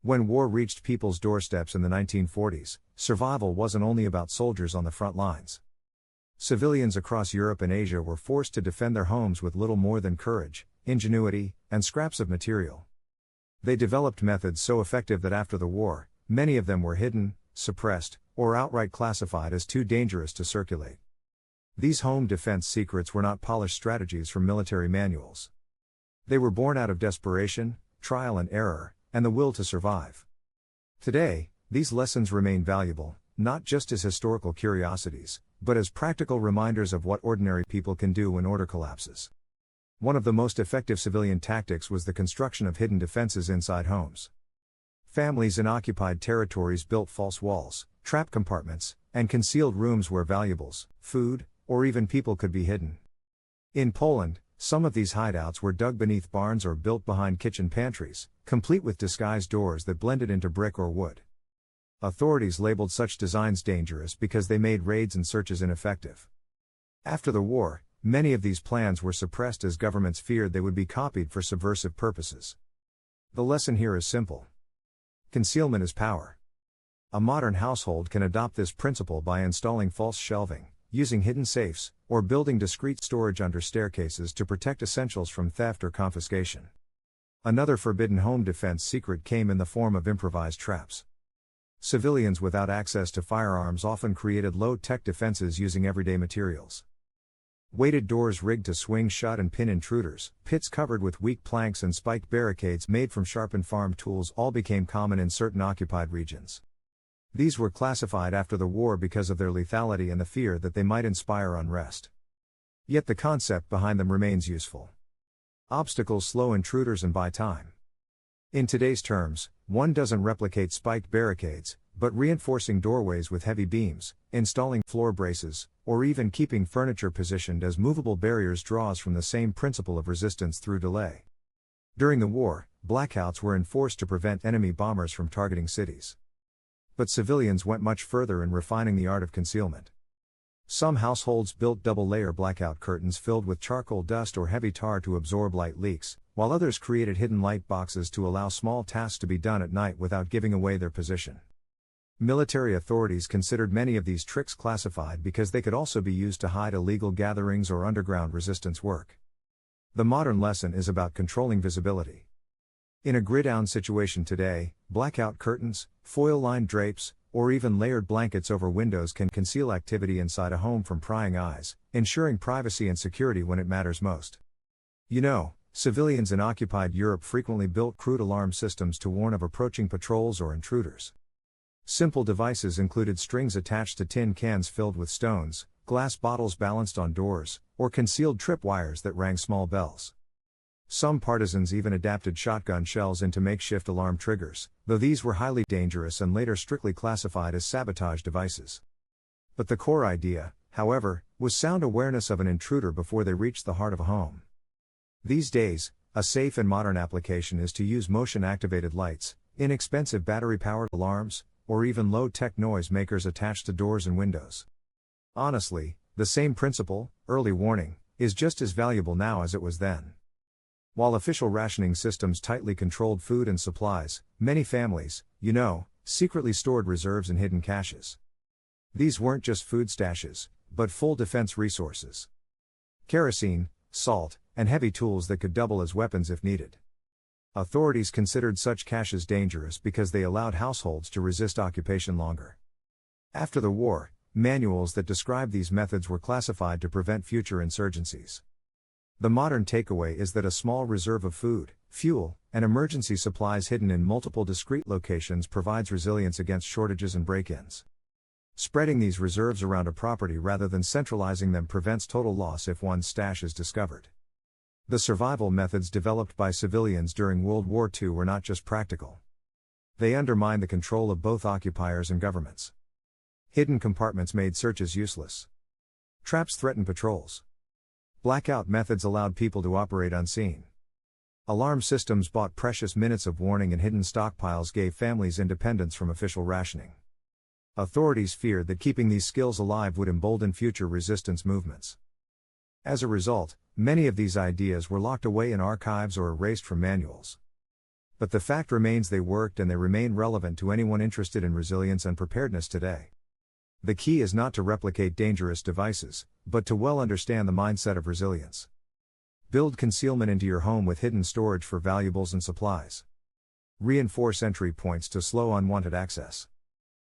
When war reached people's doorsteps in the 1940s, survival wasn't only about soldiers on the front lines. Civilians across Europe and Asia were forced to defend their homes with little more than courage, ingenuity, and scraps of material. They developed methods so effective that after the war, many of them were hidden, suppressed, or outright classified as too dangerous to circulate. These home defense secrets were not polished strategies from military manuals. They were born out of desperation, trial and error, and the will to survive. Today, these lessons remain valuable, not just as historical curiosities, but as practical reminders of what ordinary people can do when order collapses. One of the most effective civilian tactics was the construction of hidden defenses inside homes. Families in occupied territories built false walls, trap compartments, and concealed rooms where valuables, food, or even people could be hidden. In Poland, some of these hideouts were dug beneath barns or built behind kitchen pantries, complete with disguised doors that blended into brick or wood. Authorities labeled such designs dangerous because they made raids and searches ineffective. After the war, many of these plans were suppressed as governments feared they would be copied for subversive purposes. The lesson here is simple. Concealment is power. A modern household can adopt this principle by installing false shelving, using hidden safes, or building discreet storage under staircases to protect essentials from theft or confiscation. Another forbidden home defense secret came in the form of improvised traps. Civilians without access to firearms often created low-tech defenses using everyday materials. Weighted doors rigged to swing shut and pin intruders, pits covered with weak planks and spiked barricades made from sharpened farm tools all became common in certain occupied regions. These were classified after the war because of their lethality and the fear that they might inspire unrest. Yet the concept behind them remains useful. Obstacles slow intruders and buy time. In today's terms, one doesn't replicate spiked barricades, but reinforcing doorways with heavy beams, installing floor braces, or even keeping furniture positioned as movable barriers draws from the same principle of resistance through delay. During the war, blackouts were enforced to prevent enemy bombers from targeting cities. But civilians went much further in refining the art of concealment. Some households built double-layer blackout curtains filled with charcoal dust or heavy tar to absorb light leaks, while others created hidden light boxes to allow small tasks to be done at night without giving away their position. Military authorities considered many of these tricks classified because they could also be used to hide illegal gatherings or underground resistance work. The modern lesson is about controlling visibility. In a grid-down situation today, blackout curtains, foil-lined drapes, or even layered blankets over windows can conceal activity inside a home from prying eyes, ensuring privacy and security when it matters most. Civilians in occupied Europe frequently built crude alarm systems to warn of approaching patrols or intruders. Simple devices included strings attached to tin cans filled with stones, glass bottles balanced on doors, or concealed tripwires that rang small bells. Some partisans even adapted shotgun shells into makeshift alarm triggers, though these were highly dangerous and later strictly classified as sabotage devices. But the core idea, however, was sound awareness of an intruder before they reached the heart of a home. These days, a safe and modern application is to use motion-activated lights, inexpensive battery-powered alarms, or even low-tech noise makers attached to doors and windows. Honestly, the same principle, early warning, is just as valuable now as it was then. While official rationing systems tightly controlled food and supplies, many families, secretly stored reserves in hidden caches. These weren't just food stashes, but full defense resources. Kerosene, salt, and heavy tools that could double as weapons if needed. Authorities considered such caches dangerous because they allowed households to resist occupation longer. After the war, manuals that described these methods were classified to prevent future insurgencies. The modern takeaway is that a small reserve of food, fuel, and emergency supplies hidden in multiple discrete locations provides resilience against shortages and break-ins. Spreading these reserves around a property rather than centralizing them prevents total loss if one's stash is discovered. The survival methods developed by civilians during World War II were not just practical. They undermined the control of both occupiers and governments. Hidden compartments made searches useless. Traps threatened patrols. Blackout methods allowed people to operate unseen. Alarm systems bought precious minutes of warning, and hidden stockpiles gave families independence from official rationing. Authorities feared that keeping these skills alive would embolden future resistance movements. As a result, many of these ideas were locked away in archives or erased from manuals. But the fact remains they worked, and they remain relevant to anyone interested in resilience and preparedness today. The key is not to replicate dangerous devices, but to well understand the mindset of resilience. Build concealment into your home with hidden storage for valuables and supplies. Reinforce entry points to slow unwanted access.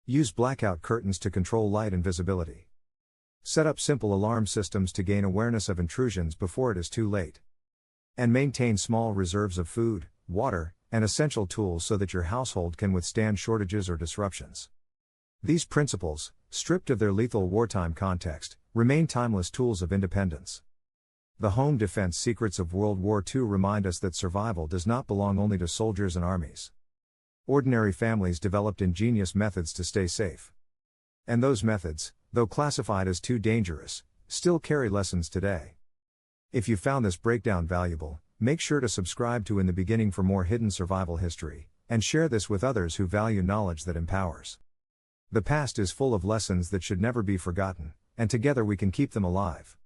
Use blackout curtains to control light and visibility. Set up simple alarm systems to gain awareness of intrusions before it is too late. And maintain small reserves of food, water, and essential tools so that your household can withstand shortages or disruptions. These principles, stripped of their lethal wartime context, remain timeless tools of independence. The home defense secrets of World War II remind us that survival does not belong only to soldiers and armies. Ordinary families developed ingenious methods to stay safe. And those methods, though classified as too dangerous, still carry lessons today. If you found this breakdown valuable, make sure to subscribe to In the Beginning for more hidden survival history, and share this with others who value knowledge that empowers. The past is full of lessons that should never be forgotten, and together we can keep them alive.